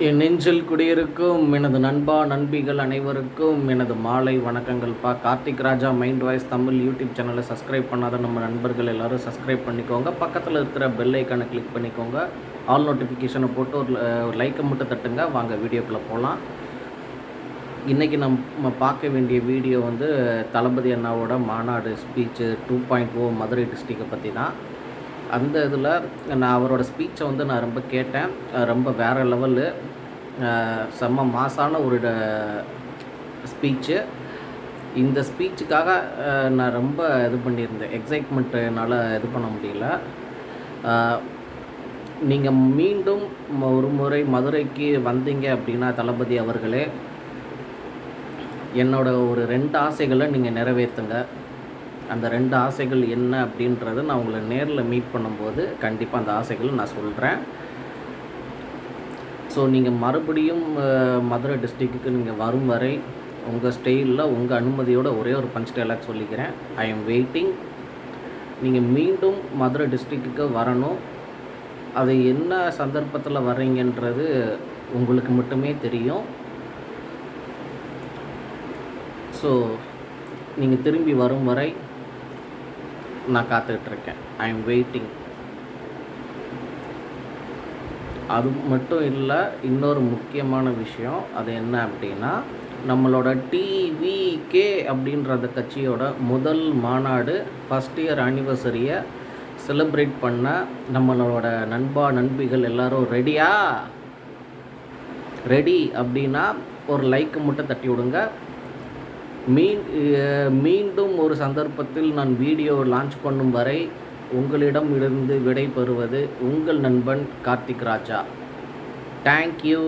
என் நெஞ்சில் குடியிருக்கும் எனது நண்பா நண்பிகள் அனைவருக்கும் எனது மாலை வணக்கங்கள்ப்பா. கார்த்திக் ராஜா மைண்ட் வாய்ஸ் தமிழ் யூடியூப் சேனலை சப்ஸ்கிரைப் பண்ணாத நம்ம நண்பர்கள் எல்லோரும் சப்ஸ்கிரைப் பண்ணிக்கோங்க. பக்கத்தில் இருக்கிற பெல் ஐக்கானை கிளிக் பண்ணிக்கோங்க. ஆல் நோட்டிஃபிகேஷனை போட்டு ஒரு லைக்கை மட்டும் தட்டுங்க. வாங்க வீடியோக்குள்ளே போகலாம். இன்றைக்கி நம்ம பார்க்க வேண்டிய வீடியோ தளபதி அண்ணாவோட மாநாடு ஸ்பீச்சு 2.0 மதுரை டிஸ்ட்ரிக்டை பற்றி தான். அந்த இதில் நான் அவரோட ஸ்பீச்சை நான் ரொம்ப கேட்டேன். ரொம்ப வேறு லெவலு, செம்ம மாசான ஒரு ஸ்பீச்சு. இந்த ஸ்பீச்சுக்காக நான் ரொம்ப இது பண்ணியிருந்தேன். எக்ஸைட்மெண்ட்டுனால் இது பண்ண முடியல. நீங்கள் மீண்டும் ஒரு முறை மதுரைக்கு வந்தீங்க அப்படின்னா தளபதி அவர்களே, என்னோட ஒரு 2 ஆசைகளை நீங்கள் நிறைவேற்றுங்க. அந்த 2 ஆசைகள் என்ன அப்படின்றத நான் உங்களை நேரில் மீட் பண்ணும்போது கண்டிப்பாக அந்த ஆசைகளை நான் சொல்கிறேன். ஸோ நீங்கள் மறுபடியும் மதுரை டிஸ்ட்ரிக்ட்டுக்கு நீங்கள் வரும் வரை உங்கள் ஸ்டைலில் உங்கள் அனுமதியோட ஒரே ஒரு பஞ்ச் டைலாக் சொல்லிக்கிறேன். I am waiting. நீங்கள் மீண்டும் மதுரை டிஸ்ட்ரிக்ட்டுக்கு வரணும். அது என்ன சந்தர்ப்பத்தில் வர்றீங்கன்றது உங்களுக்கு மட்டுமே தெரியும். ஸோ நீங்கள் திரும்பி வரும் வரை நான் காத்துக்கிட்டுருக்கேன். I am waiting. அது மட்டும் இல்லை, இன்னொரு முக்கியமான விஷயம். அது என்ன அப்படின்னா, நம்மளோட டிவிகே அப்படின்ற அந்த கட்சியோட முதல் மாநாடு ஃபஸ்ட் இயர் ஆனிவர்சரியை செலிப்ரேட் பண்ண நம்மளோட நண்பா நண்பிகள் எல்லோரும் ரெடியா? ரெடி அப்படின்னா ஒரு லைக்கு மட்டும் தட்டி விடுங்க. மீண்டும் ஒரு சந்தர்ப்பத்தில் நான் வீடியோ லான்ச் பண்ணும் வரை உங்களிடம் இருந்து விடை பெறுவது உங்கள் நண்பன் கார்த்திக் ராஜா. தேங்க்யூ.